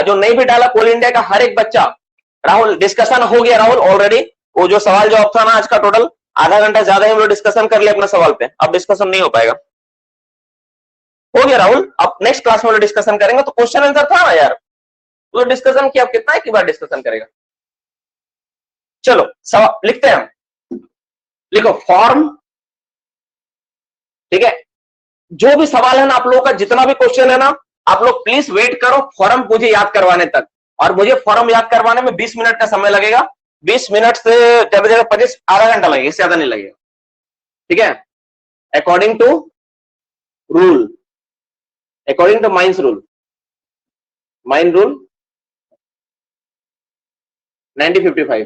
और जो नहीं भी डाला, कोल इंडिया का हर एक बच्चा, राहुल डिस्कशन हो गया राहुल ऑलरेडी, वो जो सवाल जवाब था ना आज का टोटल आधा घंटा ज्यादा ही हम लोग डिस्कशन कर लिया अपने सवाल पे, अब डिस्कशन नहीं हो पाएगा। हो गया राहुल, अब नेक्स्ट क्लास में लोग डिस्कशन करेंगे। तो क्वेश्चन आंसर था ना यार, तो डिस्कशन किया, अब कितना एक बार डिस्कशन करेगा। चलो सवाल लिखते हैं हम, लिखो फॉर्म, ठीक है। जो भी सवाल है ना आप लोगों का, जितना भी क्वेश्चन है ना, आप लोग प्लीज वेट करो फॉर्म मुझे याद करवाने तक, और मुझे फॉर्म याद करवाने में 20 मिनट का समय लगेगा। 20 मिनट से ज्यादा ज्यादा 25 आधा घंटा लगेगा, इससे ज्यादा नहीं लगेगा, ठीक है। According to rule, according to mines rule, mine rule 1955,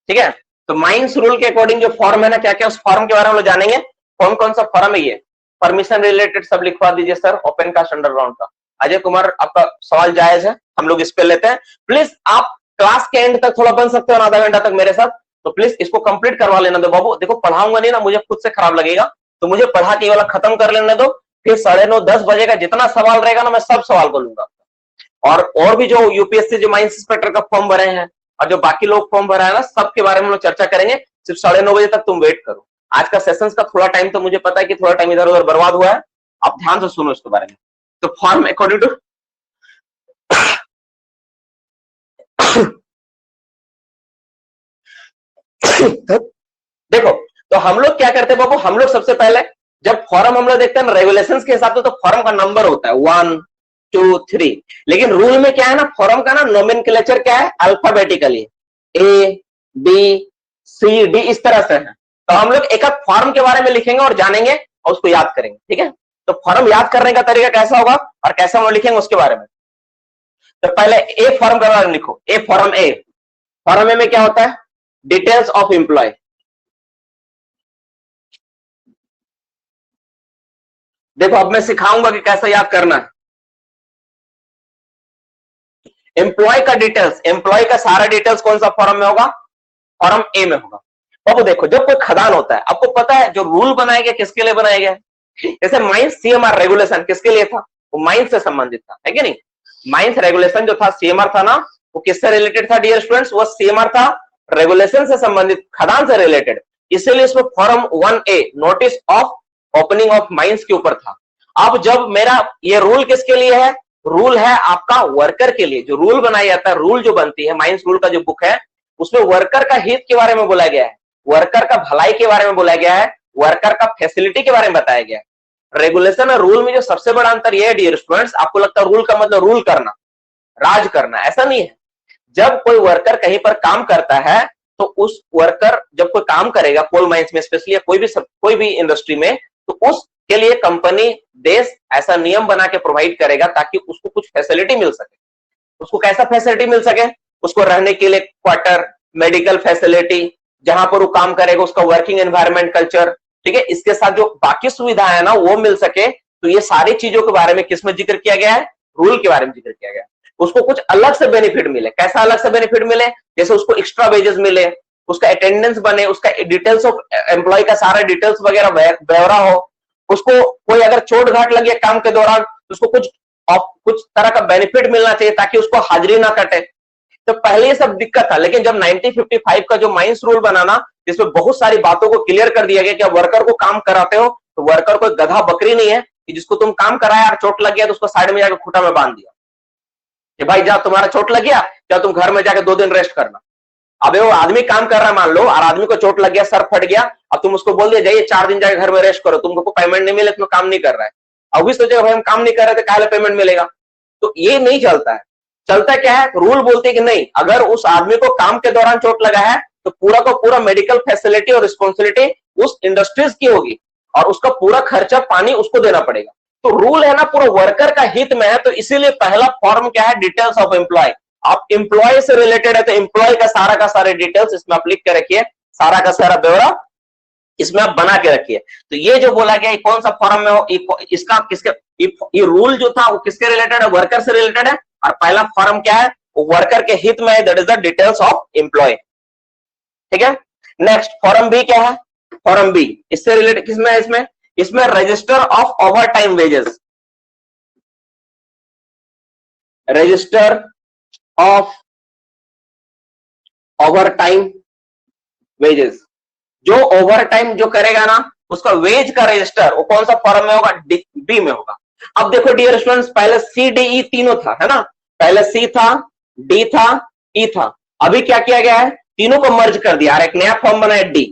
ठीक है। तो माइंस रूल के अकॉर्डिंग जो फॉर्म है ना, क्या क्या उस फॉर्म के बारे में हम लोग जानेंगे। कौन कौन सा फॉर्म है ये, परमिशन रिलेटेड सब लिखवा दीजिए सर, ओपन कास्ट अंडरग्राउंड का। अजय कुमार आपका सवाल जायज है, हम लोग इस पे लेते हैं। प्लीज आप क्लास के एंड तक थोड़ा बन सकते हो आधा घंटा तक मेरे साथ, तो प्लीज इसको कंप्लीट करवा लेना दो बाबू। देखो पढ़ाऊंगा नहीं ना, मुझे खुद से खराब लगेगा, तो मुझे पढ़ा के वाला खत्म कर लेने दो, फिर 9:30 10 बजे का जितना सवाल रहेगा ना मैं सब सवाल को लूंगा। और भी जो यूपीएससी जो माइंस इंस्पेक्टर का फॉर्म भरे हैं और जो बाकी लोग फॉर्म भरा है ना, सबके बारे में हम लोग चर्चा करेंगे। सिर्फ 9:30 बजे तक तुम वेट करो। आज का सेशंस का थोड़ा टाइम तो मुझे पता है कि थोड़ा टाइम इधर उधर बर्बाद हुआ है, आप ध्यान से सुनो इसके बारे में। तो फॉर्म अकॉर्डिंग टू देखो, तो हम लोग क्या करते हैं बाबू, हम लोग सबसे पहले जब फॉर्म हम लोग देखते हैं ना रेगुलेशंस के हिसाब से, तो फॉर्म का नंबर होता है 1 2 3, लेकिन रूल में क्या है ना, फॉर्म का ना नोमेनक्लेचर क्या है, alphabetically A B C D इस तरह से है। तो हम लोग एक एक फॉर्म के बारे में लिखेंगे और जानेंगे और उसको याद करेंगे, ठीक है। तो फॉर्म याद करने का तरीका कैसा होगा और कैसे हम लोग लिखेंगे उसके बारे में। तो पहले ए फॉर्म के बारे में लिखो, ए फॉर्म ए, फॉर्म ए में क्या होता है, डिटेल्स ऑफ एम्प्लॉय। देखो अब मैं सिखाऊंगा कि कैसे याद करना है। एम्प्लॉय का डिटेल्स, एम्प्लॉय का सारा डिटेल्स कौन सा फॉर्म में होगा, फॉर्म ए में होगा। बाबू देखो जब कोई खदान होता है, आपको पता है जो रूल बनाया गया किसके लिए बनाया गया, जैसे माइंस सीएमआर रेगुलेशन किसके लिए था, वो माइंस से संबंधित था, है कि नहीं। माइंस रेगुलेशन जो था सीएमआर था ना, वो किससे रिलेटेड था डियर स्टूडेंट्स, वो सीएमआर था, रेगुलेशन से संबंधित, खदान से रिलेटेड। इसीलिए इसमें form 1A notice of opening of mines के ऊपर था। अब जब मेरा ये रूल किसके लिए है, रूल है आपका वर्कर के लिए। जो रूल बनाया जाता है, रूल जो बनती है, माइंस रूल का जो बुक है, उसमें वर्कर का हित के बारे में बोला गया है, वर्कर का भलाई के बारे में बोला गया है, वर्कर का फैसिलिटी के बारे में बताया गया है। रेगुलेशन और रूल में जो सबसे बड़ा अंतर यह है डियर स्टूडेंट्स, आपको लगता है रूल का मतलब रूल करना, राज करना, ऐसा नहीं है। जब कोई वर्कर कहीं पर काम करता है, तो उस वर्कर जब कोई काम करेगा कोल माइंस में स्पेशली, या कोई भी इंडस्ट्री में, तो उसके लिए कंपनी देश ऐसा नियम बना के प्रोवाइड करेगा ताकि उसको कुछ फैसिलिटी मिल सके। उसको कैसा फैसिलिटी मिल सके, उसको रहने के लिए क्वार्टर, मेडिकल फैसिलिटी, जहां पर वो काम करेगा उसका वर्किंग एनवायरनमेंट, कल्चर, ठीक है। इसके साथ जो बाकी सुविधा है ना वो मिल सके। तो ये सारी चीजों के बारे में किसमें जिक्र किया गया है, रूल के बारे में जिक्र किया गया है। उसको कुछ अलग से बेनिफिट मिले, कैसा अलग से बेनिफिट मिले, जैसे उसको एक्स्ट्रा वेजेस मिले, उसका अटेंडेंस बने, उसका डिटेल्स ऑफ एम्प्लॉय का सारा डिटेल्स वगैरह ब्यौरा हो, उसको कोई अगर चोट घाट लगे काम के दौरान, उसको कुछ तरह का बेनिफिट मिलना चाहिए ताकि उसको हाजिरी ना कटे। तो पहले ये सब दिक्कत था, लेकिन जब 1955 का जो माइंस रूल बना ना, जिसमें बहुत सारी बातों को क्लियर कर दिया गया कि वर्कर को काम कराते हो तो वर्कर को गधा बकरी नहीं है कि जिसको तुम काम कराया और चोट लग गया तो उसको साइड में जाकर खूंटा में बांध दिया कि भाई जा तुम्हारा चोट लग गया, क्या तुम घर में जाकर 2 दिन रेस्ट करना। अब वो आदमी काम कर रहा है मान लो, और आदमी को चोट लग गया, सर फट गया, अब तुम उसको बोल दिया जाइए 4 दिन जाकर घर में रेस्ट करो, तुमको पेमेंट नहीं मिले, तुम काम नहीं कर रहा है। अब भी सोचेगा भाई हम काम नहीं कर रहे थे, काहे पेमेंट मिलेगा। तो ये नहीं चलता है। चलता क्या है, रूल बोलते हैं कि नहीं, अगर उस आदमी को काम के दौरान चोट लगा है तो पूरा का पूरा मेडिकल फैसिलिटी और रिस्पॉन्सिबिलिटी उस इंडस्ट्रीज की होगी और उसका पूरा खर्चा पानी उसको देना पड़ेगा। तो रूल है ना पूरा वर्कर का हित में है। तो इसीलिए पहला फॉर्म क्या है, डिटेल्स ऑफ एम्प्लॉय। आप एम्प्लॉय से रिलेटेड है तो एम्प्लॉय का सारे डिटेल्स इसमें आप लिख के रखिए, सारा का सारा ब्यौरा इसमें आप बना के रखिए। तो ये जो बोला गया कौन सा फॉर्म में हो, इसका किसके, ये रूल जो था वो किसके रिलेटेड है, वर्कर से रिलेटेड है। और पहला फॉर्म क्या है, वो वर्कर के हित में है, that is the details of employ, ठीक है। नेक्स्ट फॉर्म बी क्या है, फॉर्म बी इससे रिलेटेड किसमें है, इसमें इसमें register of overtime wages, register of overtime wages, जो ओवर टाइम जो करेगा ना उसका वेज का रजिस्टर वो कौन सा फॉर्म में होगा, बी में होगा। अब देखो डियर स्टूडेंट्स, पहले सी डी ई तीनों था, है ना, पहले सी था, डी था, ई था। अभी क्या किया गया है, तीनों को मर्ज कर दिया और एक नया फॉर्म बना है डी।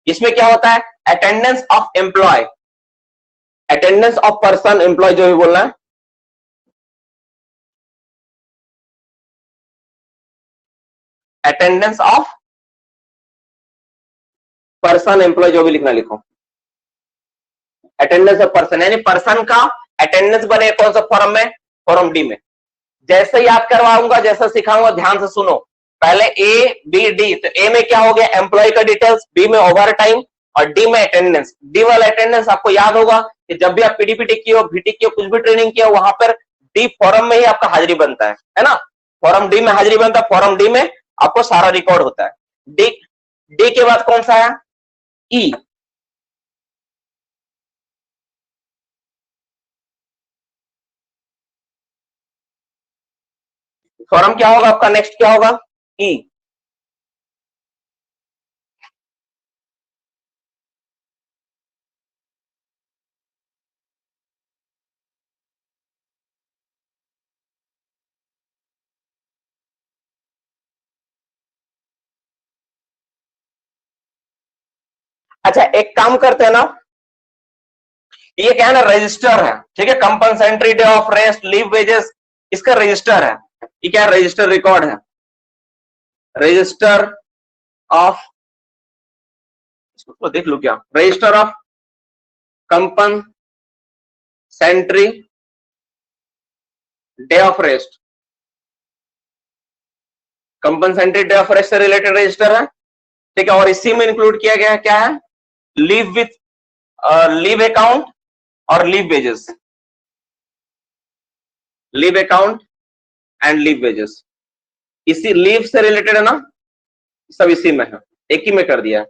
इसमें क्या होता है, attendance of employ, attendance of person employ जो भी बोलना है, अटेंडेंस ऑफ पर्सन एम्प्लॉय जो भी लिखना लिखो, अटेंडेंस ऑफ पर्सन यानी पर्सन का अटेंडेंस बने कौन सा फॉर्म में, फॉर्म डी में। जैसे याद करवाऊंगा, जैसा सिखाऊंगा ध्यान से सुनो। पहले ए बी डी, तो ए में क्या हो गया, एम्प्लॉय का डिटेल्स, बी में ओवर टाइम और डी में अटेंडेंस। डी वाला अटेंडेंस आपको याद होगा कि जब भी आप पीडीपीटी की हो, भीटी की हो, कुछ भी ट्रेनिंग किया वहां पर डी फॉर्म में ही आपका हाजिरी बनता है ना, फॉर्म डी में हाजिरी बनता है, फॉर्म डी में आपको सारा रिकॉर्ड होता है। डी डी के बाद कौन सा है, ई। फॉर्म क्या होगा आपका, नेक्स्ट क्या होगा, ई। अच्छा एक काम करते हैं ना, ये क्या है ना, रजिस्टर है, ठीक है, compensatory day of rest, leave wages, इसका रजिस्टर है। ये क्या रजिस्टर रिकॉर्ड है, रजिस्टर ऑफ, इसको तो देख लो क्या, register of compensatory day of rest, compensatory day of rest से रिलेटेड रजिस्टर है, ठीक है। और इसी में इंक्लूड किया गया है क्या है, लीव विथ लीव अकाउंट और leave wages, leave account and leave wages, इसी लीव से रिलेटेड है ना, सब इसी में है, एक ही में कर दिया है,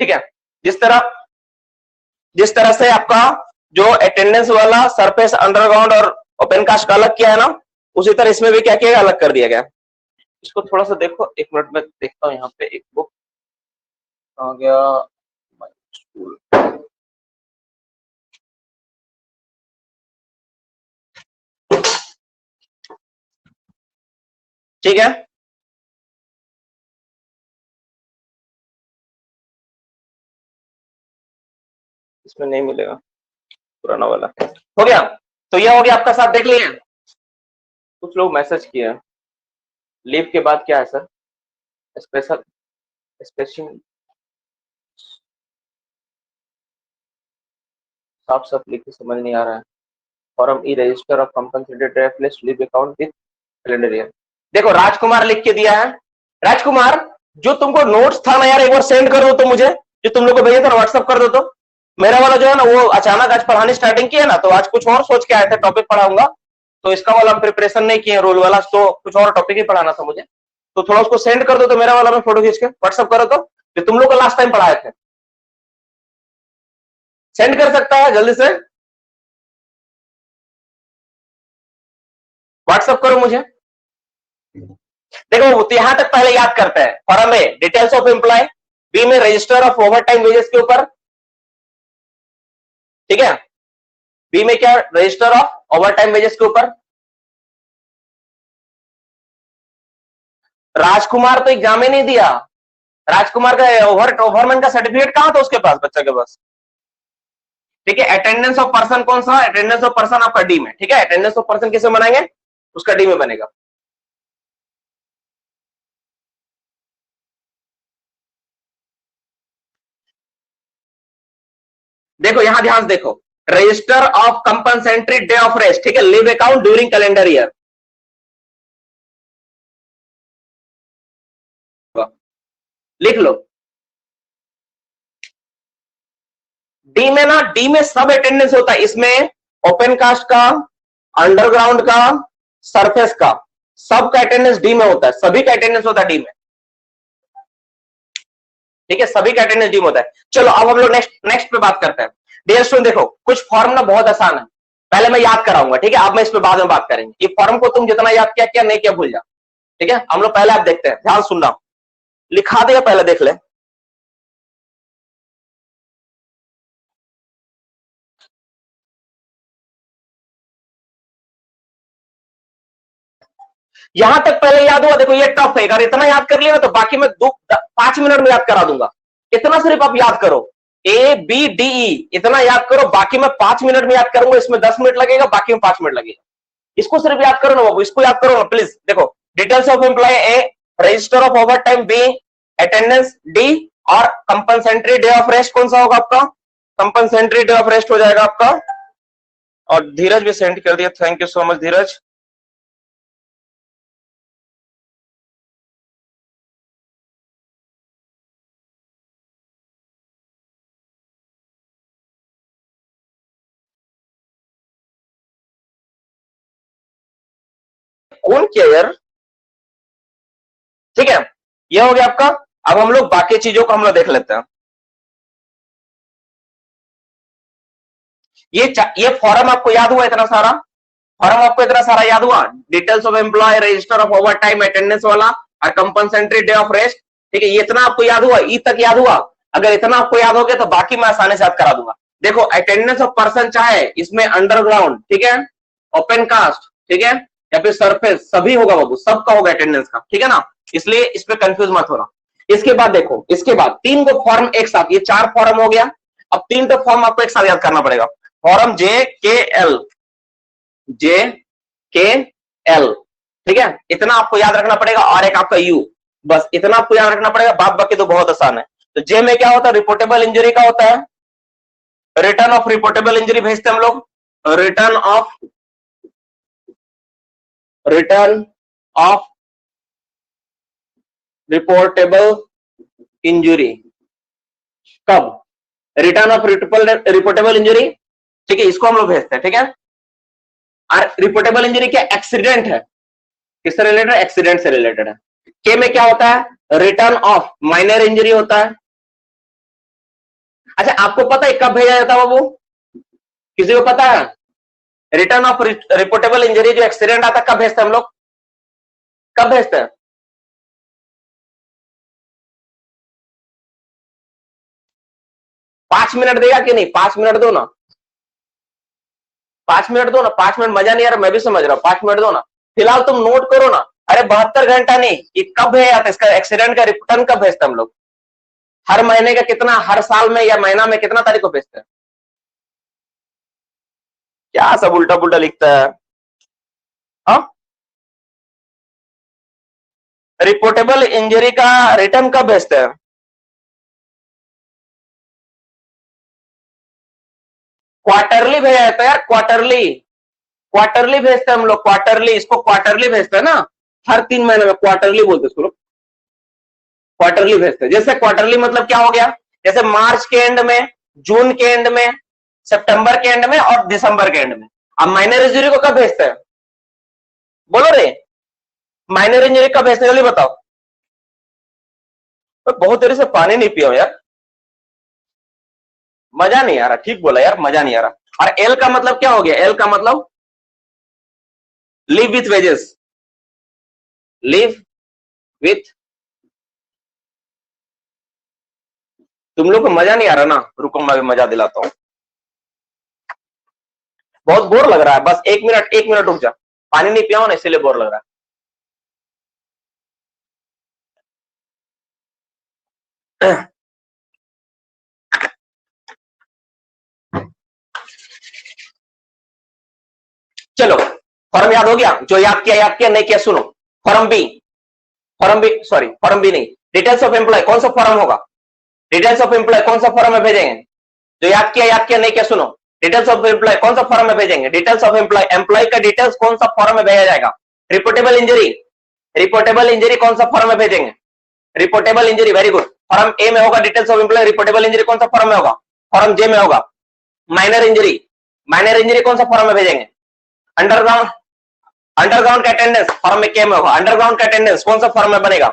ठीक है। जिस तरह से आपका जो अटेंडेंस वाला सरफेस, अंडरग्राउंड और ओपन कास्ट का अलग किया है ना, उसी तरह इसमें भी क्या किया गया, अलग कर दिया गया। इसको थोड़ा सा देखो, एक मिनट में देखता हूं, यहाँ पे एक बुक आ गया, स्कूल, ठीक है। इसमें नहीं मिलेगा, पुराना वाला हो गया। तो ये हो गया आपका, साथ देख लिए। कुछ लोग मैसेज किए, लीव के बाद क्या है सर, स्पेशल स्पेशल साफ साफ लिख के समझ नहीं आ रहा है। Form E, register of compensated रेफलेस leave account with calendar year. देखो राजकुमार लिख के दिया है, राजकुमार जो तुमको नोट्स था ना यार, एक बार सेंड कर दो तो मुझे, जो तुम लोग को भेजा था ना, व्हाट्सअप कर दो तो। मेरा वाला जो है ना वो अचानक आज पढ़ानी स्टार्टिंग की है ना, तो आज कुछ और सोच के आए थे टॉपिक पढ़ाऊंगा, तो इसका वाला हम प्रिपरेशन नहीं किए रोल वाला, तो कुछ और टॉपिक ही पढ़ाना था मुझे, तो थोड़ा उसको सेंड कर दो तो मेरा वाला में फोटो खींच के व्हाट्सअप करो तो, जो तुम लोग को लास्ट टाइम पढ़ाए थे। सेंड कर सकता है जल्दी से, व्हाट्सअप करो मुझे। देखो तो यहां तक पहले याद करते हैं, form A details of employee, B में register of overtime wages के ऊपर, ठीक है, बी में क्या, register of overtime wages के ऊपर। राजकुमार तो एग्जाम ही नहीं दिया, राजकुमार का ओवरमैन का सर्टिफिकेट कहां था उसके पास, बच्चा के पास, ठीक है। अटेंडेंस ऑफ पर्सन कौन सा, अटेंडेंस ऑफ पर्सन आपका डी में, ठीक है। अटेंडेंस ऑफ पर्सन किसे बनाएंगे, उसका डी में बनेगा। देखो यहां ध्यान से देखो, register of compensatory day of rest, ठीक है, leave account during calendar year, लिख लो। डी में ना, डी में सब अटेंडेंस होता है, इसमें ओपन कास्ट का, अंडरग्राउंड का, सरफेस का, सब का अटेंडेंस डी में होता है, सभी का अटेंडेंस होता है डी में, ठीक है, सभी का अटेंडेंस डी में होता है। चलो अब हम लोग नेक्स्ट पे बात करते हैं। डियर स्टूडेंट देखो, कुछ फॉर्म ना बहुत आसान है, पहले मैं याद कराऊंगा, ठीक है, अब मैं इस पे बाद में बात करेंगे। ये फॉर्म को तुम जितना याद किया, क्या नहीं किया भूल जा, ठीक है। हम लोग पहले आप देखते हैं, ध्यान सुनना, लिखा दिया, पहले देख ले। यहां तक पहले याद हुआ, देखो ये टफ है, अगर इतना याद कर लिया ना तो बाकी मैं 5 मिनट में याद करा दूंगा। इतना सिर्फ आप याद करो, ए बी डी ई, इतना याद करो, बाकी मैं 5 मिनट में याद करूंगा, इसमें 10 मिनट लगेगा, बाकी में 5 मिनट लगेगा। इसको सिर्फ याद करो ना बाबू, इसको याद करो ना प्लीज। देखो, details of employ A, register of overtime B, attendance D, और कंपनसेंट्री डे ऑफ रेस्ट कौन सा होगा आपका? कंपनसेंट्री डे ऑफ रेस्ट हो जाएगा आपका। और धीरज भी सेंड कर दिया, थैंक यू सो मच धीरज। कौन किया यार? ठीक है, ये हो गया आपका। अब हम लोग बाकी चीजों को हम लोग देख लेते हैं। ये फॉर्म आपको याद हुआ इतना सारा? फॉर्म आपको इतना सारा याद हुआ? Details of employ, register of overtime, attendance वाला, और कंपनसेंट्री डे ऑफ रेस्ट, ठीक है, ये इतना आपको याद हुआ? ई तक याद हुआ? अगर इतना आपको याद हो गया तो बाकी मैं आसानी से याद करा दूंगा। देखो, अटेंडेंस ऑफ पर्सन चाहे इसमें अंडरग्राउंड, ठीक है, ओपन कास्ट, ठीक है, या फिर सरफेस, सभी होगा बाबू, सबका होगा अटेंडेंस का, ठीक है ना, इसलिए इस पे कंफ्यूज मत होना। इसके बाद देखो, इसके बाद 3 को फॉर्म एक साथ, ये 4 फॉर्म हो गया। अब 3 तो फॉर्म आपको एक साथ याद करना पड़ेगा। फॉर्म जे के एल, जे के एल, ठीक है, इतना आपको याद रखना पड़ेगा, और एक आपका यू, बस इतना आपको याद रखना पड़ेगा, बात बाकी तो बहुत आसान है। तो जे में क्या होता है? रिपोर्टेबल इंजरी का होता है, रिटर्न ऑफ रिपोर्टेबल इंजरी भेजते हैं हम लोग, रिटर्न ऑफ रिपोर्टेबल इंजरी। कब? रिटर्न ऑफ रिपोर्टेबल इंजरी, ठीक है, इसको हम लोग भेजते हैं, ठीक है। और रिपोर्टेबल इंजरी क्या? एक्सीडेंट है, किससे रिलेटेड है? एक्सीडेंट से रिलेटेड है। के में क्या होता है? रिटर्न ऑफ माइनर इंजरी होता है। अच्छा, आपको पता है कब भेजा जाता है बाबू? किसी को पता है? रिटर्न ऑफ रिपोर्टेबल इंजरी जो एक्सीडेंट आता है, कब भेजते हैं हम लोग? कब भेजते हैं? पांच मिनट देगा कि नहीं? 5 मिनट दो ना, 5 मिनट दो ना, 5 मिनट मजा नहीं आ रहा, मैं भी समझ रहा हूं, 5 मिनट दो ना, फिलहाल तुम नोट करो ना। अरे 72 घंटा नहीं, ये कब भेजा था इसका एक्सीडेंट का रिटर्न? कब भेजते हम लोग? हर महीने का कितना, हर साल में या महीना में कितना तारीख को भेजते हैं? क्या सब उल्टा पुल्टा लिखता है? हाँ, रिपोर्टेबल इंजरी का रिटर्न कब भेजते हैं? क्वार्टरली भेजा जाता है यार, क्वार्टरली, क्वार्टरली भेजते हैं हम लोग, क्वार्टरली, इसको क्वार्टरली भेजते हैं ना, हर 3 महीने में क्वार्टरली बोलते हैं इसको, क्वार्टरली भेजते हैं। जैसे क्वार्टरली मतलब क्या हो गया? जैसे मार्च के एंड में, जून के एंड में, सितंबर के एंड में, और दिसंबर के एंड में। अब माइनर इंजरी को कब भेजते हैं? बोलो रे, माइनर इंजरी कब भेजते हैं, जल्दी बताओ। मैं बहुत देर से पानी नहीं पिया हूं यार, मजा नहीं आ रहा। ठीक बोला यार, मजा नहीं आ रहा। और एल का मतलब क्या हो गया? एल का मतलब live with wages, live with, तुम लोग को मजा नहीं आ रहा ना, रुको मैं भी मजा दिलाता हूं। बहुत बोर लग रहा है, बस 1 मिनट, 1 मिनट रुक जा, पानी नहीं पिया हूं ना इसीलिए बोर लग रहा है। चलो, फॉर्म याद हो गया? जो याद किया याद किया, नहीं किया सुनो। Form B, form B, sorry form B नहीं, डिटेल्स ऑफ एम्प्लॉय कौन सा फॉर्म होगा? डिटेल्स ऑफ एम्प्लॉय कौन सा फॉर्म में भेजेंगे? जो याद किया नहीं किया सुनो। डिटेल्स ऑफ एम्प्लॉय कौन सा फॉर्म में भेजेंगे? डिटेल्स ऑफ एम्प्लॉय, एम्प्लॉय का डिटेल्स कौन सा फॉर्म में भेजा जाएगा? रिपोर्टेबल इंजरी, रिपोर्टेबल इंजरी कौन सा फॉर्म में भेजेंगे? Reportable injury, very good. Form A में होगा details of employee, reportable injury कौन सा फॉर्म में होगा? फॉर्म जे में होगा। माइनर इंजरी, माइनर इंजरी कौन सा फॉर्म में भेजेंगे? अंडरग्राउंड, अंडरग्राउंड का अटेंडेंस फॉर्म में क्या में होगा? अंडरग्राउंड का अटेंडेंस कौन सा फॉर्म में बनेगा?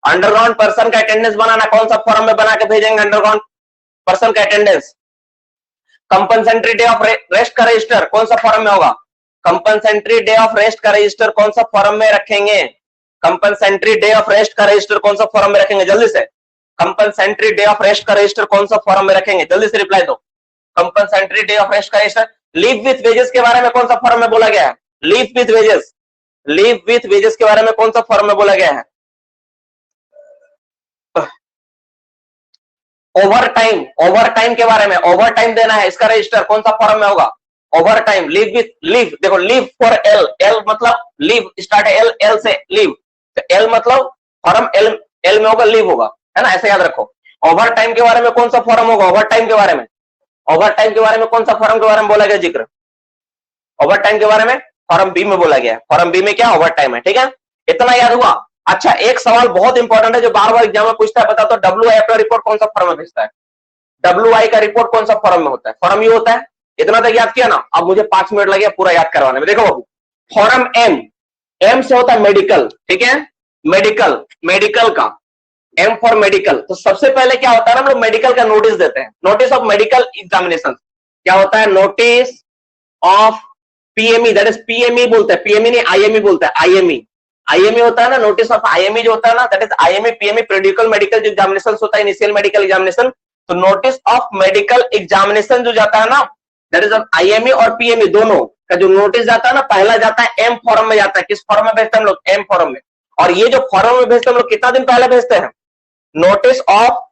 अंडरग्राउंड पर्सन का अटेंडेंस बनाना, कौन सा फॉर्म में बना के भेजेंगे? अंडरग्राउंड पर्सन का अटेंडेंस, कंपनसेंट्री डे ऑफ रेस्ट का रजिस्टर कौन सा फॉर्म में होगा? कंपनसेंट्री डे ऑफ रेस्ट का रजिस्टर कौन सा फॉर्म में रखेंगे? कंपनसेंट्री डे ऑफ रेस्ट का रजिस्टर कौन सा फॉर्म में रखेंगे? जल्दी से, कंपनसेंट्री डे ऑफ रेस्ट का रजिस्टर कौन सा फॉर्म में रखेंगे? जल्दी से रिप्लाई दो। कंपनसेंट्री डे ऑफ रेस्ट का रजिस्टर। लीव विथ वेजेस के बारे में कौन सा फॉर्म में बोला गया है? Leave with wages, leave with wages के बारे में कौन सा फॉर्म में बोला गया है? ओवर टाइम, ओवर टाइम के बारे में, ओवर टाइम देना है, इसका रजिस्टर कौन सा फॉर्म में होगा? Over time. Leave with, leave देखो, लीव फॉर एल, एल मतलब लीव स्टार्ट है, एल, एल से लीव, तो एल मतलब फॉर्म एल, एल में होगा लीव होगा, है ना, ऐसे याद रखो। ओवर टाइम के बारे में कौन सा फॉर्म होगा? ओवर टाइम के बारे में, ओवर टाइम के बारे में कौन सा फॉर्म के बारे में बोला गया जिक्र? ओवर टाइम के बारे में फॉर्म बी में बोला गया। फॉर्म बी में क्या ओवर टाइम है, ठीक है, इतना याद हुआ। अच्छा, एक सवाल बहुत इंपॉर्टेंट है जो बार बार एग्जाम में पूछता है, बता तो WI अपना रिपोर्ट कौन सा फॉर्म में भेजता है? WI का रिपोर्ट कौन सा फॉर्म में होता है? फॉर्म ये होता है, इतना तक याद किया ना, अब मुझे 5 मिनट लगे पूरा याद करवाने में। देखो बाबू, फॉर्म एम, एम से होता है मेडिकल, ठीक है, मेडिकल, मेडिकल का एम फॉर मेडिकल। तो सबसे पहले क्या होता है ना, हम लोग मेडिकल का नोटिस देते हैं, नोटिस ऑफ मेडिकल एग्जामिनेशन। क्या होता है? Notice of PME, that is PME बोलते हैं, PME नहीं IME बोलते हैं, IME, IME होता है ना, नोटिस ऑफ IME जो होता है ना, that is IME PME periodical medical जो एग्जामिनेशन होता है, इनिशियल मेडिकल एग्जामिनेशन। तो नोटिस ऑफ मेडिकल एग्जामिनेशन जो जाता है ना, दैट इज IME और PME दोनों का जो नोटिस जाता है ना, पहला जाता है M फॉर्म में जाता है। किस फॉर्म में भेजते हैं हम लोग? M फॉर्म में। और ये जो फॉर्म में भेजते हैं हम लोग कितना दिन पहले भेजते हैं? नोटिस ऑफ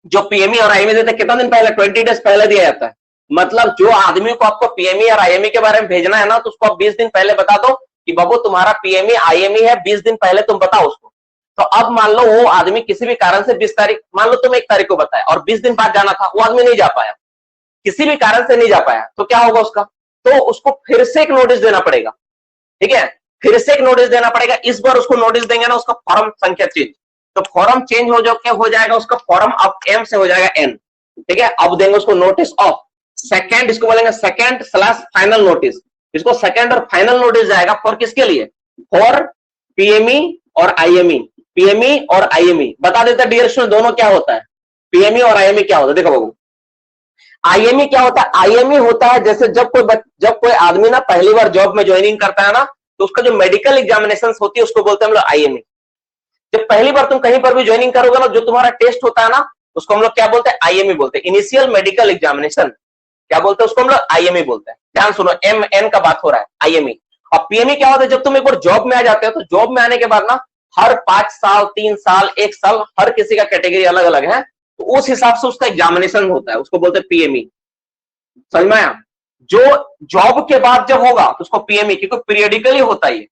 जो PME और IME देते हैं कितना दिन पहले? 20 डेज पहले दिया जाता है। मतलब जो आदमी को आपको PME और IME के बारे में भेजना है ना, तो उसको आप 20 दिन पहले बता दो कि बाबू तुम्हारा PME IME है, 20 दिन पहले तुम बताओ उसको। तो अब मान लो वो आदमी किसी भी कारण से 20 तारीख, मान लो तुम 1 तारीख को बताया और 20 दिन बाद जाना था, वो आदमी नहीं जा पाया, किसी भी कारण से नहीं जा पाया, तो क्या होगा उसका? तो उसको फिर से एक नोटिस देना पड़ेगा, ठीक है, फिर से एक नोटिस देना पड़ेगा। इस बार उसको नोटिस देंगे ना, उसका फॉर्म संख्या चेंज, तो फॉर्म चेंज हो जाएगा उसका फॉर्म अब M से हो जाएगा N, ठीक है। अब देंगे उसको नोटिस ऑफ सेकंड, इसको बोलेंगे सेकंड स्लैश फाइनल नोटिस। इसको सेकंड और फाइनल नोटिस जाएगा फॉर किसके लिए? फॉर PME और IME, PME और IME। बता देता डियर स्टूडेंट दोनों क्या होता है, PME और IME क्या होता है। देखो बाबू, IME क्या होता है? IME होता है जैसे जब कोई आदमी ना पहली बार जॉब में ज्वाइनिंग करता है ना, तो उसका जो मेडिकल एग्जामिनेशन होती है उसको बोलते हैं हम लोग IME। जब पहली बार तुम कहीं पर भी ज्वाइनिंग करोगे ना, जो तुम्हारा टेस्ट होता है ना, उसको हम लोग क्या बोलते हैं? IME बोलते हैं, इनिशियल मेडिकल एग्जामिनेशन। क्या बोलते हैं उसको? हम लोग IME बोलते हैं। ध्यान सुनो, MN का बात हो रहा है, IME। और PME क्या होता है? जब तुम एक बार जॉब में आ जाते हो, तो जॉब में आने के बाद ना हर 5 साल, 3 साल, 1 साल, हर किसी का कैटेगरी अलग अलग है, तो उस हिसाब से उसका एग्जामिनेशन होता है, उसको बोलते हैं PME। समझ में आया? जो जॉब के बाद जब होगा तो उसको PME, क्योंकि पीरियडिकली होता है,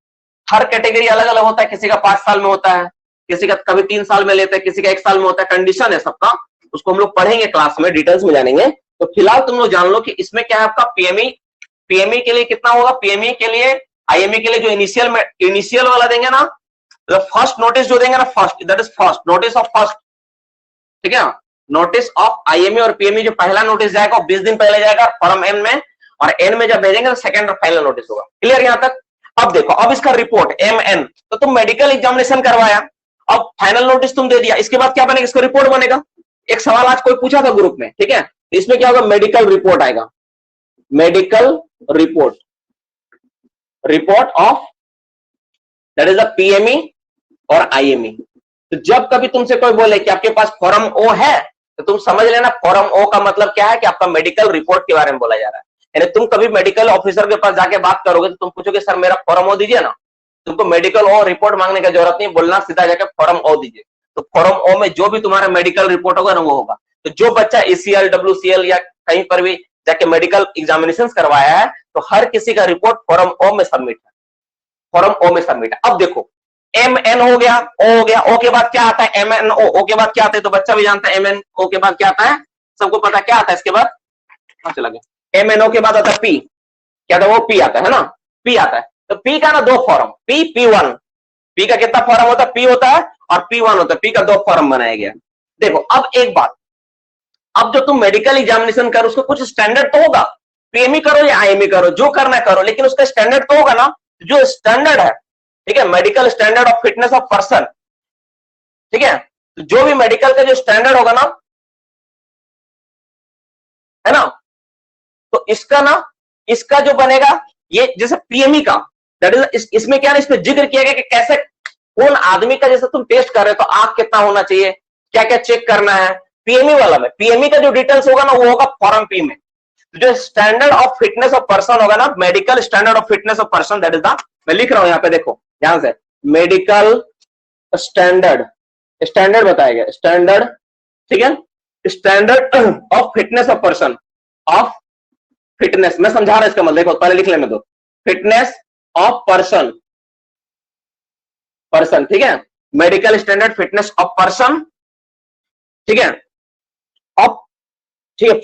हर कैटेगरी अलग अलग होता है, किसी का 5 साल में होता है, किसी का कभी 3 साल में लेते हैं, किसी का 1 साल में होता है, कंडीशन है सबका, उसको हम लोग पढ़ेंगे क्लास में, डिटेल्स में जानेंगे। तो फिलहाल तुम लोग जान लो कि इसमें क्या है आपका PME के लिए कितना होगा, PME के लिए, IME के लिए जो इनिशियल वाला देंगे ना, तो फर्स्ट नोटिस जो देंगे ना, first, that is first notice of first, ठीक है, नोटिस ऑफ IME और PME जो पहला नोटिस जाएगा 20 दिन पहले जाएगा फॉर्म M में, और N में जब भेजेंगे तो सेकंड और फाइनल नोटिस होगा। क्लियर यहां तक? अब देखो, अब इसका रिपोर्ट MN, तो तुम मेडिकल एग्जामिनेशन करवाया, अब फाइनल नोटिस तुम दे दिया, इसके बाद क्या बनेगा? इसका रिपोर्ट बनेगा। एक सवाल आज कोई पूछा था ग्रुप में, ठीक है, तो इसमें क्या होगा? मेडिकल रिपोर्ट आएगा, medical report, report of that is a PME और IME। तो जब कभी तुमसे कोई बोले कि आपके पास फॉर्म O है, तो तुम समझ लेना फॉर्म O का मतलब क्या है कि आपका मेडिकल रिपोर्ट के बारे में बोला जा रहा है। यानी तुम कभी मेडिकल ऑफिसर के पास जाके बात करोगे तो तुम पूछोगे सर मेरा फॉर्म O दीजिए ना, तुमको मेडिकल O रिपोर्ट मांगने की जरूरत नहीं, बोलना सीधा जाके फॉर्म O दीजिए। तो फॉर्म O में जो भी तुम्हारा मेडिकल रिपोर्ट होगा ना वो होगा। तो जो बच्चा ACL, WCL या कहीं पर भी जाके मेडिकल एग्जामिनेशन करवाया है, तो हर किसी का रिपोर्ट फॉर्म O में सबमिट है, फॉर्म O में सबमिट है। अब देखो, MN हो गया, O हो गया, O के बाद क्या आता है? MNO, O के बाद क्या आता है? तो बच्चा भी जानता है MNO के बाद क्या आता है, सबको पता क्या आता है इसके बाद? चला गया। MNO के बाद आता है P, क्या था वो? P आता है ना, P आता है। तो P का ना 2 फॉर्म, P, P1। P का कितना फॉर्म होता है? P होता है और P1 होता है, P का 2 फॉर्म बनाया गया। देखो अब एक बात, अब जो तुम मेडिकल एग्जामिनेशन करो उसका कुछ स्टैंडर्ड तो होगा, PME करो या IME करो, जो करना करो, लेकिन उसका स्टैंडर्ड तो होगा ना, जो स्टैंडर्ड है, ठीक है, medical standard of fitness of person, ठीक है, तो जो भी मेडिकल का जो स्टैंडर्ड होगा ना, है ना, तो इसका ना, इसका जो बनेगा ये जैसे पीएमई का, दैट इज, इसमें क्या ना, इसमें जिक्र किया गया कि कैसे कौन आदमी का जैसे तुम टेस्ट कर रहे हो तो आंख कितना होना चाहिए, क्या क्या चेक करना है। पीएमई वाला में, पीएमई का जो डिटेल्स होगा ना वो होगा फॉर्म पी में। जो standard of fitness of person होगा ना, medical standard of fitness of person, that is the, मैं लिख रहा हूं यहां पे देखो ध्यान से, मेडिकल स्टैंडर्ड, स्टैंडर्ड बताया गया, स्टैंडर्ड, ठीक है, standard of fitness of person, of fitness, मैं समझा रहा हूं इसका मतलब, देखो पहले लिख लेने दो, फिटनेस ऑफ पर्सन, पर्सन, ठीक है, medical standard fitness of person, ठीक है, ऑफ, ठीक है,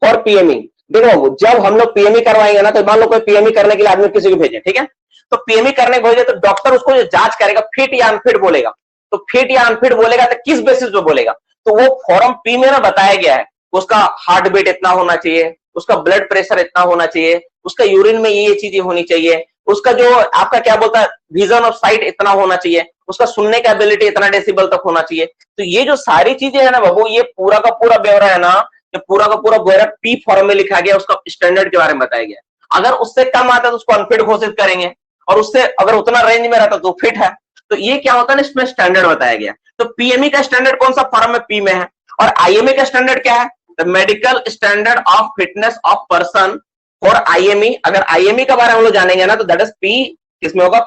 फॉर पीएमई। देखो जब हम लोग पीएमई करवाएंगे ना, तो मान लो कोई पीएमई करने के लिए आदमी किसी को भेजे, ठीक है, तो पीएमई करने को भेजे तो डॉक्टर उसको जो जांच करेगा फिट या अनफिट बोलेगा, तो फिट या अनफिट बोलेगा तो किस बेसिस पे बोलेगा, तो वो फॉर्म पी में ना बताया गया है, उसका हार्ट बीट इतना होना चाहिए, उसका ब्लड प्रेशर इतना होना चाहिए, उसका यूरिन में ये चीजें होनी चाहिए, उसका जो आपका क्या बोलता है विजन ऑफ साइट इतना होना चाहिए, उसका सुनने का एबिलिटी इतना डेसिबल तक होना चाहिए। तो ये जो सारी चीजें है ना बाबू, ये पूरा का पूरा ब्यौरा है ना, ये पूरा का पूरा ब्यौरा पी फॉर्म में लिखा गया, उसका स्टैंडर्ड के बारे में बताया गया। अगर उससे कम आता है तो उसको अनफिट घोषित करेंगे, और उससे अगर उतना रेंज में रहता तो फिट है। तो ये क्या होता है ना, इसमें स्टैंडर्ड बताया गया। तो पीएमई का स्टैंडर्ड कौन सा फॉर्म में पी में है, और आईएमए का स्टैंडर्ड क्या है, the medical standard of fitness of person for IME. अगर आईएमई के बारे में हम लोग जानेंगे ना तो दैट इज पी, किसमें होगा,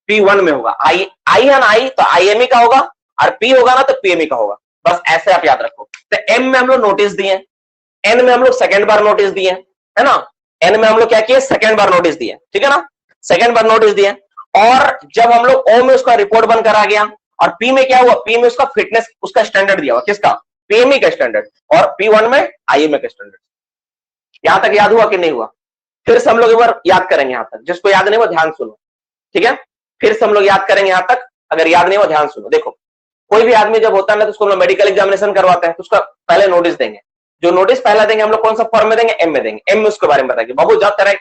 P1 में होगा। आई है ना, आई तो आईएमई का होगा, और पी होगा ना तो पीएमई का होगा। बस ऐसे आप याद रखो। तो एम में हम लोग नोटिस दिए, एन में हम लोग सेकेंड बार नोटिस दिए, है ना, एन में हम लोग क्या किए, सेकेंड बार नोटिस दिए, ठीक है ना, सेकेंड बार नोटिस दिए। और जब हम लोग ओ में उसका रिपोर्ट बन कर आ गया, और पी में क्या हुआ, पी में उसका फिटनेस, उसका स्टैंडर्ड दिया हुआ, किसका, पीएमई का स्टैंडर्ड, और P1 में आईएमए का स्टैंडर्ड। यहां तक याद हुआ कि नहीं हुआ? फिर से हम लोग एक बार याद करेंगे यहां तक, जिसको याद नहीं हुआ ध्यान सुनो, ठीक है, फिर से हम लोग याद करेंगे यहां तक, अगर याद नहीं हुआ ध्यान सुनो। देखो कोई भी आदमी जब होता है ना तो उसको हम लोग मेडिकल एग्जामिनेशन करवाते हैं, तो उसका पहले नोटिस देंगे, जो नोटिस पहला देंगे हम लोग कौन सा फॉर्म में देंगे, एम में देंगे। एम में उसके बारे में बताएंगे, बाबू जब तेरा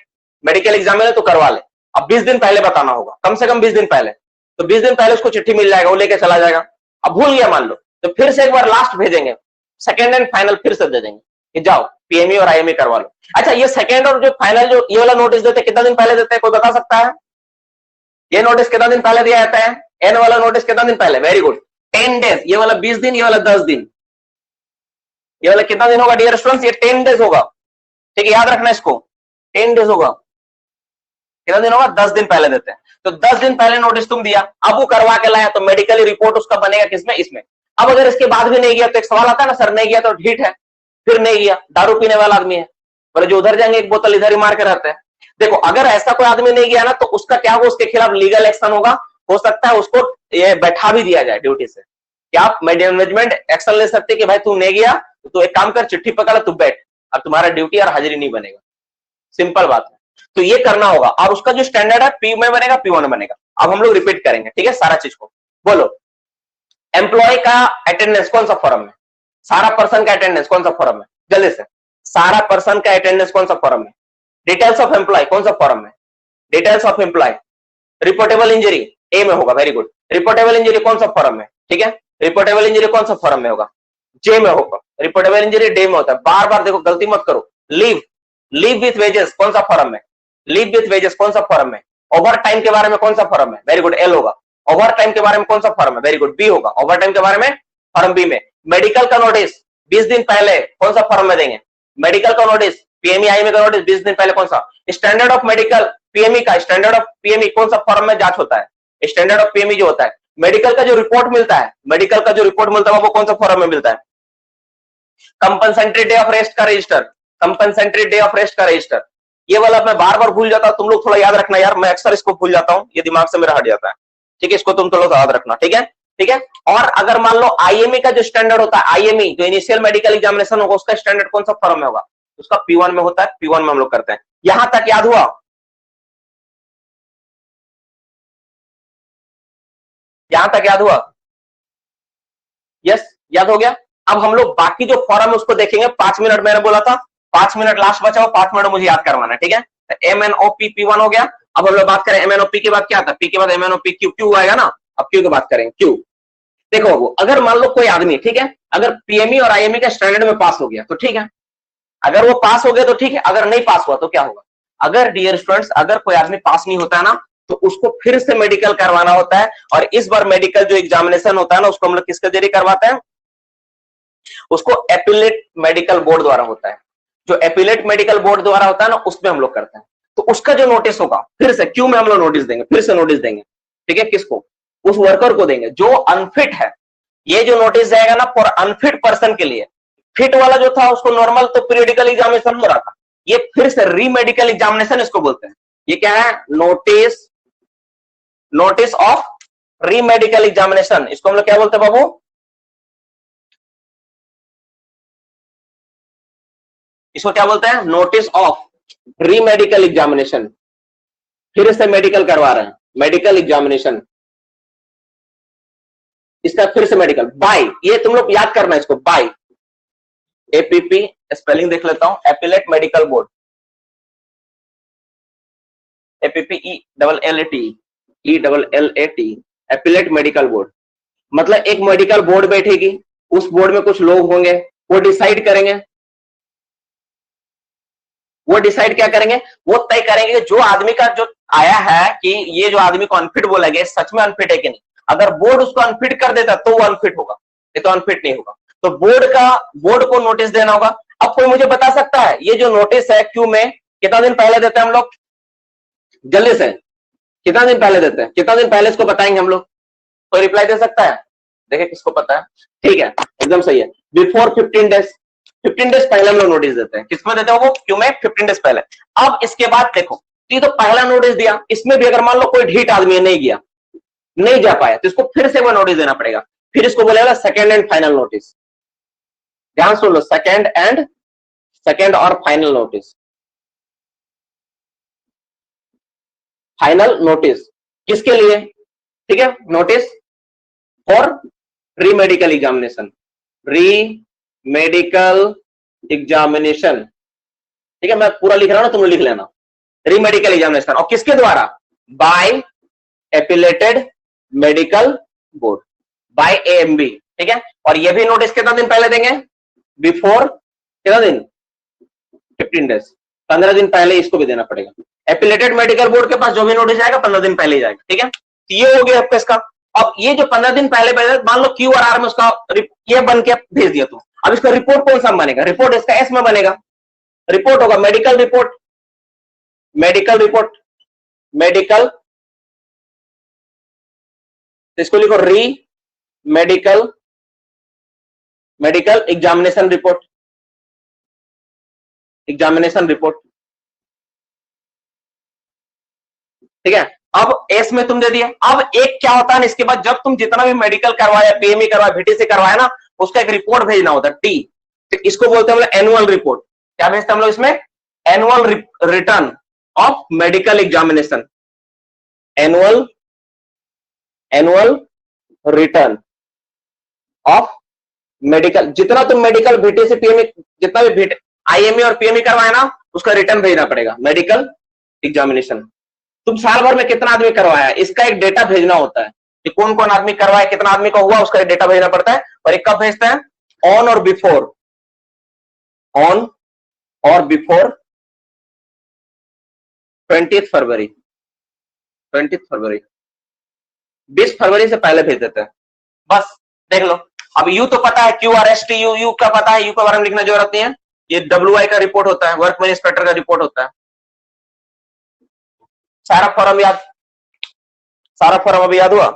मेडिकल एग्जाम है तो करवा ले, अब 20 दिन पहले बताना होगा, कम से कम 20 दिन पहले, तो 20 दिन पहले उसको चिट्ठी मिल जाएगा, वो लेके चला जाएगा। अब भूल गया मान लो, तो फिर से एक बार लास्ट भेजेंगे, सेकेंड एंड फाइनल फिर से दे देंगे कि जाओ पीएमई और आईएमई करवा लो। अच्छा ये सेकेंड और जो फाइनल जो ये वाला नोटिस देते कितना दिन पहले देते हैं, कोई बता सकता है? ये नोटिस कितना दिन पहले दिया जाता है? एन वाला नोटिस कितना दिन पहले? Very good, 10 days. ये वाला 20 दिन, ये वाला 10 दिन। ये वाला कितना दिन होगा डियर स्टूडेंट्स? ये 10 डेज होगा, ठीक है, याद रखना इसको, 10 डेज होगा। कितना दिन होगा? 10 दिन पहले देते हैं। तो 10 दिन पहले नोटिस तुम दिया, अब वो करवा के लाया, तो मेडिकल रिपोर्ट उसका बनेगा किसमें? इसमें। अब अगर इसके बाद भी नहीं गया तो एक सवाल आता है ना, सर नहीं गया तो ठीक है, फिर नहीं गया, दारू पीने वाला आदमी है, पर जो उधर जाएंगे एक बोतल इधर ही मार के रहते हैं। देखो अगर ऐसा कोई आदमी नहीं गया ना तो उसका क्या होगा, उसके खिलाफ लीगल एक्शन होगा, हो सकता है उसको ये बैठा भी दिया जाए ड्यूटी से, क्या आप मैनेजमेंट एक्शन ले सकते कि भाई तू नहीं गया तो तू एक काम कर, चिट्ठी पकड़ तू बैठ, और तुम्हारा ड्यूटी और हाजिरी नहीं बनेगा, सिंपल बात है। तो ये करना होगा, और उसका जो स्टैंडर्ड है पी में बनेगा, P1 में बनेगा। अब हम लोग रिपीट करेंगे, ठीक है, सारा चीज को बोलो। एम्प्लॉय का अटेंडेंस कौन सा फॉर्म में? सारा पर्सन का अटेंडेंस कौन सा फॉर्म में? जल्दी से, सारा पर्सन का अटेंडेंस कौन सा फॉर्म में? डिटेल्स ऑफ एम्प्लॉय कौन सा फॉर्म में? Details of employee. Reportable injury A में होगा, वेरी गुड। रिपोर्टेबल इंजरी कौन सा फॉर्म में? ठीक है, रिपोर्टेबल इंजरी कौन सा फॉर्म में होगा? जे में होगा। रिपोर्टेबल इंजरी डे में होता है। बार बार देखो गलती मत करो। लीव, लीव विथ वेजेस कौन सा फॉर्म में? लीव विथ वेजेस कौन सा फॉर्म में? ओवर टाइम के बारे में कौन सा फॉर्म में? वेरी गुड, एल होगा। ओवर टाइम के बारे में कौन सा फॉर्म है? वेरी गुड, बी होगा। ओवर टाइम के बारे में फॉर्म बी में। मेडिकल का नोटिस 20 दिन पहले कौन सा फॉर्म में देंगे? मेडिकल का नोटिस, पीएमई आईएमई का नोटिस 20 दिन पहले कौन सा? स्टैंडर्ड ऑफ मेडिकल पीएमई का, स्टैंडर्ड ऑफ पीएमई कौन सा फॉर्म में जांच होता है? स्टैंडर्ड ऑफ पीएमई जो होता है। मेडिकल का जो रिपोर्ट मिलता है, मेडिकल का जो रिपोर्ट मिलता है वो कौन सा फॉर्म में मिलता है? कंपनसेंट्री डे ऑफ रेस्ट का रजिस्टर, कंपनसेंट्री डे ऑफ रेस्ट का रजिस्टर। ये वाला मैं बार बार भूल जाता हूं, तुम लोग थोड़ा याद रखना यार, मैं अक्सर इसको भूल जाता हूं, ये दिमाग से मेरा हट जाता है, ठीक है, इसको तुम थोड़ा याद रखना, ठीक है, ठीक है। और अगर मान लो आईएमई का जो स्टैंडर्ड होता है, आईएमई जो इनिशियल मेडिकल एग्जामिनेशन होगा, उसका स्टैंडर्ड कौन सा फॉर्म में होगा? उसका P1 में होता है, P1 में हम लोग करते हैं। यहां तक याद हुआ? यहां तक याद हुआ? यस, याद हो गया। अब हम लोग बाकी जो फॉर्म है उसको देखेंगे। 5 मिनट मैंने बोला था, 5 मिनट लास्ट बचाओ, 5 मिनट मुझे याद करवाना है, ठीक है। MNOP P1 हो गया। अब हम लोग बात करें MNOP के बाद क्या आता है? P के बाद MNOP Q, Q आएगा ना। अब Q की बात करेंगे। Q देखो, अगर मान लो कोई आदमी, ठीक है, अगर पीएमई और आईएमई के स्टैंडर्ड में पास हो गया तो ठीक है, अगर वो पास हो गया तो ठीक है, अगर नहीं पास हुआ तो क्या होगा? अगर डियर स्टूडेंट्स, अगर कोई आदमी पास नहीं होता है ना, तो उसको फिर से मेडिकल करवाना होता है। और इस बार मेडिकल जो एग्जामिनेशन होता है ना, उसको हम लोग किसके जरिए करवाते हैं? उसको एपिलेट मेडिकल बोर्ड द्वारा होता है। जो एपिलेट मेडिकल बोर्ड द्वारा होता है ना, उसमें हम लोग करते हैं। तो उसका जो नोटिस होगा, फिर से क्यों में हम लोग नोटिस देंगे, फिर से नोटिस देंगे, ठीक है? किसको? उस वर्कर को देंगे जो अनफिट है। ये जो नोटिस जाएगा ना फॉर अनफिट पर्सन के लिए, फिट वाला जो था उसको नॉर्मल तो पीरियडिकल एग्जामिनेशन हो रहा था, ये फिर से री मेडिकल एग्जामिनेशन इसको बोलते हैं। ये क्या है? नोटिस, नोटिस ऑफ री मेडिकल एग्जामिनेशन। इसको हम लोग क्या बोलते हैं बाबू? इसको क्या बोलते हैं? नोटिस ऑफ री मेडिकल एग्जामिनेशन। फिर से मेडिकल करवा रहे हैं, मेडिकल एग्जामिनेशन, इसका फिर से मेडिकल बाय, ये तुम लोग याद करना इसको, बाय एपीपी, स्पेलिंग देख लेता हूं, appellate medical board, APP E double L A T, E double L A T, appellate medical board. मतलब एक मेडिकल बोर्ड बैठेगी, उस बोर्ड में कुछ लोग होंगे, वो डिसाइड करेंगे, वो डिसाइड क्या करेंगे? वो तय करेंगे जो आदमी का जो आया है कि ये जो आदमी को अनफिट बोला गया, सच में अनफिट है कि नहीं। अगर बोर्ड उसको अनफिट कर देता तो वो अनफिट होगा, ये तो अनफिट नहीं होगा। तो बोर्ड को नोटिस देना होगा। अब कोई मुझे बता सकता है ये जो नोटिस है क्यों में कितना दिन पहले देते हैं हम लोग? जल्दी से कितना दिन पहले देते हैं? कितना दिन पहले इसको बताएंगे हम लोग? कोई रिप्लाई दे सकता है? देखिए किसको पता है। ठीक है, एकदम सही है, बिफोर 15 डेज। 15 डेज पहले हम लोग नोटिस देते हैं। किसमें देते हैं वो? क्यों में? 15 डेज पहले। अब इसके बाद देखो, ये तो पहला नोटिस दिया, इसमें भी अगर मान लो कोई ढीठ आदमी नहीं गया, नहीं जा पाया, तो इसको फिर से वो नोटिस देना पड़ेगा। फिर इसको बोलेगा सेकेंड एंड फाइनल नोटिस। ध्यान सुन लो, सेकेंड और फाइनल नोटिस। फाइनल नोटिस किसके लिए? ठीक है, नोटिस फॉर री मेडिकल एग्जामिनेशन, री मेडिकल एग्जामिनेशन। ठीक है, मैं पूरा लिख रहा हूं ना, तुम लिख लेना, री मेडिकल एग्जामिनेशन। और किसके द्वारा? By appellate medical board, by AMB. ठीक है, और ये भी नोटिस कितना दिन पहले देंगे? बिफोर कितना दिन? 15 डेज, 15 दिन पहले इसको भी देना पड़ेगा। एपिलेटेड मेडिकल बोर्ड के पास जो भी नोटिस जाएगा 15 दिन पहले ही जाएगा। ठीक है, तो ये हो गया आपका इसका। अब ये जो 15 दिन पहले मान लो क्यू और आर में उसका ये बन के भेज दिया तुम, अब इसका रिपोर्ट कौन सा बनेगा? रिपोर्ट इसका एस में बनेगा। रिपोर्ट होगा medical report, medical report, medical, इसको लिखो री medical examination report, examination report. ठीक है, अब एस में तुम दे दिया। अब एक क्या होता है इसके बाद, जब तुम जितना भी मेडिकल करवाया, पीएमई करवाया, बीटीसी करवाया ना, उसका एक रिपोर्ट भेजना होता है, टी। तो इसको बोलते हैं हम लोग एनुअल रिपोर्ट। क्या भेजते हैं हम लोग इसमें? Annual return of medical examination, annual return of medical. जितना तुम मेडिकल बीटीसी पीएमई, जितना भी आईएमई और पीएमई करवाया ना, उसका रिटर्न भेजना पड़ेगा, मेडिकल एग्जामिनेशन। तुम साल भर में कितना आदमी करवाया, इसका एक डेटा भेजना होता है कि कौन कौन आदमी करवाया, कितना आदमी का हुआ, उसका एक डेटा भेजना पड़ता है। और एक कब भेजते हैं? ऑन और बिफोर, ऑन और बिफोर 20 फरवरी, 20 फरवरी, 20 फरवरी से पहले भेज देते हैं। बस देख लो। अब यू तो पता है, Q R S T U, you का पता है, यू के बारे में लिखना जरूरत नहीं है। ये WI का रिपोर्ट होता है, वर्कमैन इंस्पेक्टर का रिपोर्ट होता है। सारा फॉर्म याद, सारा फॉर्म अभी याद हुआ?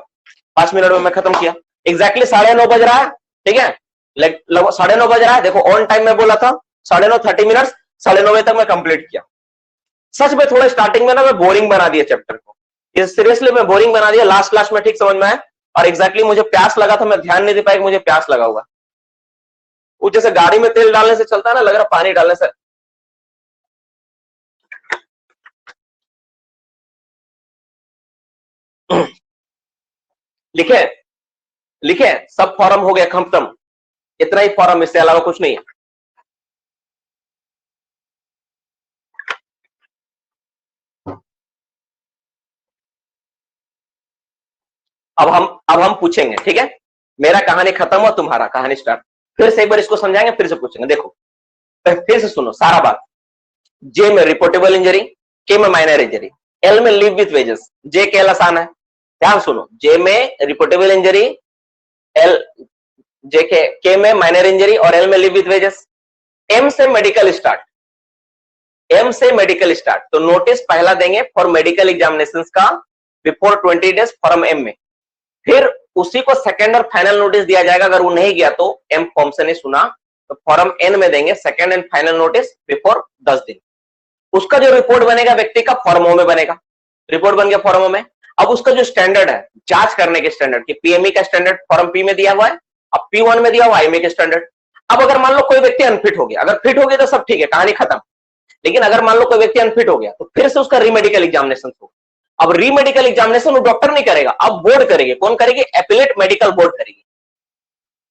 5 मिनट में मैं खत्म किया। एग्जैक्टली 9:30 बज रहा है। ठीक है, लगभग 9:30 बज रहा है। देखो ऑन टाइम में बोला था 9:30, 30 मिनट, 9:30 बजे तक मैं कंप्लीट किया। सच में थोड़ा स्टार्टिंग में ना मैं बोरिंग बना दिया चैप्टर को, ये सीरियसली मैं बोरिंग बना दिया। लास्ट क्लास में ठीक समझ में आया, और एग्जैक्टली मुझे प्यास लगा था, मैं ध्यान नहीं दे पाया कि मुझे प्यास लगा हुआ। वो जैसे गाड़ी में तेल डालने से चलता है ना, लग रहा पानी डालने से। लिखे लिखे सब फॉर्म हो गया खत्म, इतना ही फॉर्म, इससे अलावा कुछ नहीं है। अब हम पूछेंगे। ठीक है, मेरा कहानी खत्म हुआ, तुम्हारा कहानी स्टार्ट। फिर से एक बार इसको समझाएंगे, फिर से पूछेंगे। देखो फिर से सुनो सारा बात। जे में रिपोर्टेबल इंजरी, के में माइनर इंजरी, एल में लीव विथ वेजेस, जे के एल आसान है, ध्यान सुनो। जे में रिपोर्टेबल इंजरी, एल जे के में माइनर इंजरी और एल में लीव विथ वेजेस। एम से मेडिकल स्टार्ट, एम से मेडिकल स्टार्ट, तो नोटिस पहला देंगे फॉर मेडिकल एग्जामिनेशन का बिफोर 20 डेज फॉर्म एम में, फिर उसी को सेकेंड और फाइनल नोटिस दिया जाएगा। अगर वो नहीं गया तो एम फॉर्म से नहीं सुना तो फॉर्म एन में देंगे second and final notice before 10 दिन। उसका जो रिपोर्ट बनेगा व्यक्ति का फॉर्म ओ में बनेगा, रिपोर्ट बन गया फॉर्म ओ में। अब उसका जो स्टैंडर्ड है जांच करने के स्टैंडर्ड की, पीएमई का स्टैंडर्ड फॉर्म पी में दिया हुआ है, अब P1 में दिया हुआ आईएमई के स्टैंडर्ड। अब अगर मान लो कोई व्यक्ति अनफिट हो गया, अगर फिट हो गया तो सब ठीक है, कहानी खत्म। लेकिन अगर मान लो कोई व्यक्ति अनफिट हो गया तो फिर से उसका रीमेडिकल एग्जामिनेशन होगा। अब रीमेडिकल एग्जामिनेशन वो डॉक्टर नहीं करेगा, अब बोर्ड करेगी। कौन करेगी? एपिलेट मेडिकल बोर्ड करेगी।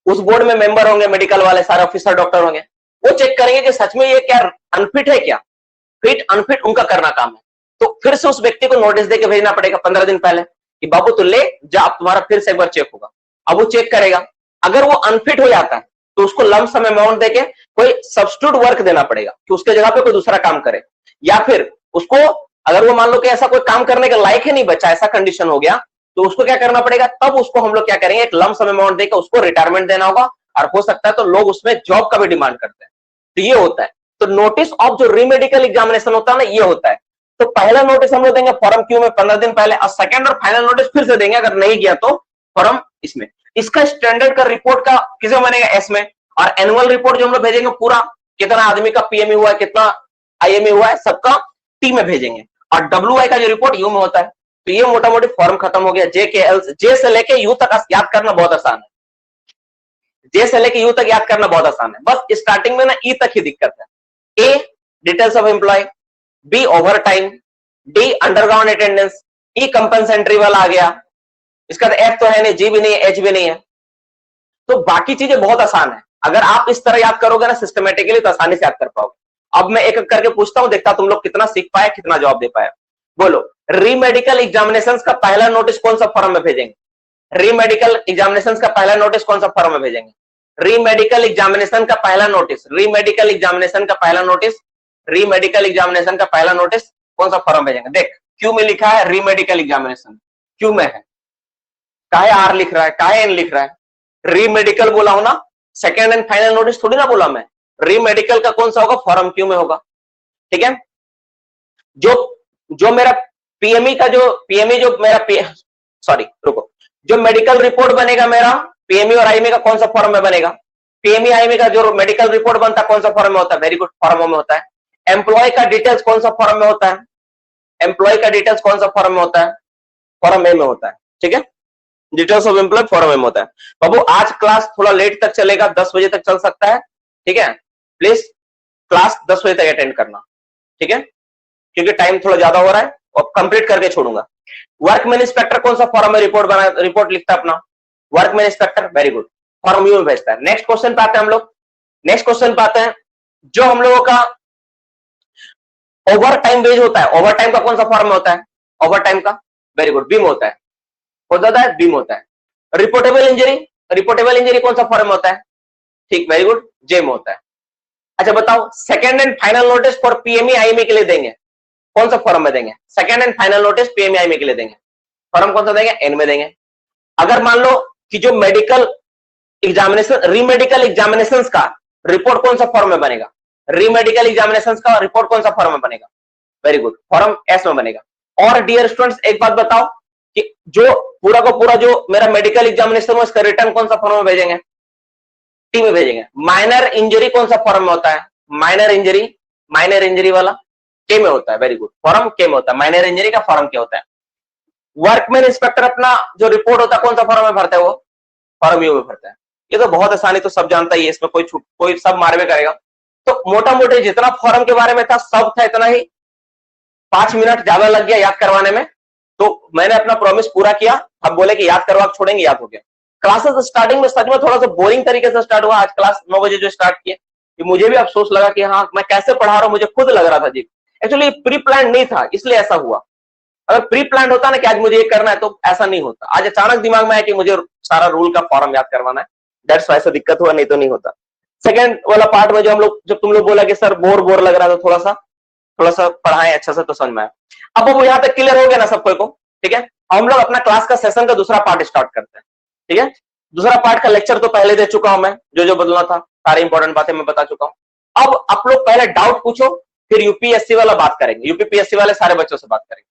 उस बोर्ड में मेंबर होंगे मेडिकल वाले, सारे ऑफिसर डॉक्टर होंगे, वो चेक करेंगे कि सच में ये क्या अनफिट है, क्या फिट अनफिट उनका करना काम है। तो फिर से उस व्यक्ति को नोटिस देके भेजना पड़ेगा 15 दिन पहले कि बाबू तू ले जा, अब तुम्हारा फिर से एक बार चेक होगा। अब वो चेक करेगा, अगर वो अनफिट हो जाता है तो उसको लंप सम अमाउंट देके कोई सब्स्टिट्यूट वर्क देना पड़ेगा कि उसके जगह पे कोई दूसरा काम करे, या फिर उसको अगर वो मान लो कि ऐसा कोई काम करने के लायक ही नहीं बचा, ऐसा कंडीशन हो गया, तो उसको क्या करना पड़ेगा, तब उसको हम लोग क्या करेंगे, एक लंप सम अमाउंट देकर उसको रिटायरमेंट देना होगा। और हो सकता है तो लोग उसमें जॉब का भी डिमांड करते हैं। तो ये होता है। तो नोटिस ऑफ जो रीमेडिकल एग्जामिनेशन होता है ना, ये होता है। तो पहला नोटिस हम लोग देंगे फॉर्म क्यू में 15 दिन पहले, और सेकंड और फाइनल नोटिस फिर से देंगे अगर नहीं गया तो फॉर्म इसमें। इसका स्टैंडर्ड का रिपोर्ट का किसे बनेगा? एस में। और एनुअल रिपोर्ट जो हम लोग भेजेंगे पूरा, कितना आदमी का पीएमई हुआ है, कितना आईएमई हुआ है, सबका टी में भेजेंगे। और डब्ल्यूआई का जो रिपोर्ट यू में होता है। तो ये मोटा मोटी फॉर्म खत्म हो गया। जे के एल, जे से लेके यू तक याद करना बहुत आसान है, जे से लेके यू तक याद करना बहुत आसान है। बस स्टार्टिंग में ना ई तक ही दिक्कत है। A details of employee, B overtime, D underground attendance, E compensatory वाला आ गया। इसका एफ तो है नहीं, जी भी नहीं है, एच भी नहीं है। तो बाकी चीजें बहुत आसान है। अगर आप इस तरह याद करोगे ना सिस्टमेटिकली तो आसानी से याद कर पाओगे। अब मैं एक एक करके पूछता हूं, देखता तुम लोग कितना सीख पाए, कितना जवाब दे पाए। बोलो, रीमेडिकल एग्जामिनेशंस का पहला नोटिस कौन सा फॉर्म में भेजेंगे? रीमेडिकल एग्जामिनेशंस का पहला नोटिस कौन सा फॉर्म में भेजेंगे? रीमेडिकल एग्जामिनेशन का पहला नोटिस, रीमेडिकल एग्जामिनेशन का पहला नोटिस, रीमेडिकल एग्जामिनेशन का पहला नोटिस कौन सा फॉर्म भेजेंगे? देख, क्यू में लिखा है रीमेडिकल एग्जामिनेशन, क्यू में है। काहे आर लिख रहा है, काहे एन लिख रहा है? रीमेडिकल बोला हो ना, सेकेंड एंड फाइनल नोटिस थोड़ी ना बोला मैं। रीमेडिकल का कौन सा होगा? फॉर्म क्यू में होगा। ठीक है। जो मेरा पीएमई का जो पीएमई जो मेरा सॉरी रुको, जो मेडिकल रिपोर्ट बनेगा मेरा पीएमई और आईएमई का कौन सा फॉर्म में बनेगा? पीएमई आईएमई का जो मेडिकल रिपोर्ट बनता है कौन सा फॉर्म में होता है? वेरी गुड, फॉर्म में होता है। एम्प्लॉय का डिटेल्स कौन सा फॉर्म में होता है? एम्प्लॉय का डिटेल्स कौन सा फॉर्म में होता है? फॉर्म ए में होता है। ठीक है, details of employ form A में होता है। बाबू आज क्लास थोड़ा लेट तक चलेगा, 10 बजे तक चल सकता है। ठीक है, प्लीज क्लास 10 बजे तक अटेंड करना। ठीक है, क्योंकि टाइम थोड़ा ज्यादा हो रहा है और कंप्लीट करके छोड़ूंगा। वर्कमैन इंस्पेक्टर कौन सा फॉर्म में रिपोर्ट लिखता है अपना? Workman inspector, very good, form you में भेजता है। नेक्स्ट क्वेश्चन पे आते हैं हम लोग। नेक्स्ट क्वेश्चन पे आते हैं, जो हम लोगों का ओवर टाइम वेज होता है, ओवर टाइम का कौन सा फॉर्म में होता है? ओवर टाइम का, वेरी गुड, बीम होता है। हो जाता है, बीम होता है। रिपोर्टेबल इंजरी, रिपोर्टेबल इंजरी कौन सा फॉर्म में होता है? ठीक, वेरी गुड, जे में होता है। अच्छा बताओ, second and final notice for PME IME के लिए देंगे, कौन सा फॉर्म में देंगे? Second and final notice PME IME के लिए देंगे, फॉर्म कौन सा देंगे? एन में देंगे। अगर मान लो कि जो मेडिकल एग्जामिनेशन, रीमेडिकल एग्जामिनेशन का रिपोर्ट कौन सा फॉर्म में बनेगा? रीमेडिकल एग्जामिनेशन का रिपोर्ट कौन सा फॉर्म में बनेगा? वेरी गुड, फॉर्म एस में बनेगा। और डियर स्टूडेंट्स, एक बात बताओ कि जो पूरा का पूरा जो मेरा मेडिकल एग्जामिनेशन है उसका रिटर्न कौन सा फॉर्म में भेजेंगे? टी में भेजेंगे। माइनर इंजरी कौन सा फॉर्म में होता है? माइनर इंजरी वाला के में होता है। वेरी गुड, फॉर्म के में होता है। माइनर इंजरी का फॉर्म क्या होता है? वर्कमैन इंस्पेक्टर अपना जो रिपोर्ट होता है कौन सा फॉर्म में भरता है? वो फॉर्म यू में भरता है। ये तो बहुत आसानी, तो सब जानता ही है, इसमें कोई सब मारवे करेगा। तो मोटा मोटी जितना फॉर्म के बारे में था सब था, इतना ही। 5 मिनट ज्यादा लग गया याद करवाने में, तो मैंने अपना प्रॉमिस पूरा किया। हम बोले कि याद करवा छोड़ेंगे, याद हो गया। क्लासेस स्टार्टिंग में सच में थोड़ा सा बोरिंग तरीके से स्टार्ट हुआ। आज क्लास 9 बजे जो स्टार्ट किए, मुझे भी अफसोस लगा कि हाँ मैं कैसे पढ़ा रहा हूँ, मुझे खुद लग रहा था जी। एक्चुअली प्री प्लान नहीं था, इसलिए ऐसा हुआ। अगर प्री प्लान होता ना कि आज मुझे ये करना है, तो ऐसा नहीं होता। आज अचानक दिमाग में आया कि मुझे सारा रूल का फॉर्म याद करवाना है, दैट्स व्हाई ऐसा दिक्कत हुआ, नहीं तो नहीं होता। सेकेंड वाला पार्ट में जो हम लोग, जब तुम लोग बोला कि सर बोर बोर लग रहा था, थोड़ा सा पढ़ाएं अच्छा से तो समझ में आया। अब वो यहां तक क्लियर हो गया ना सबको को? ठीक है, हम लोग अपना क्लास का सेशन का दूसरा पार्ट स्टार्ट करते हैं। ठीक है, दूसरा पार्ट का लेक्चर तो पहले दे चुका हूं मैं, जो जो बदलना था सारी इंपॉर्टेंट बातें मैं बता चुका हूं। अब आप लोग पहले डाउट पूछो, फिर यूपीएससी वाला बात करेंगे, यूपीपीएससी वाले सारे बच्चों से बात करेंगे।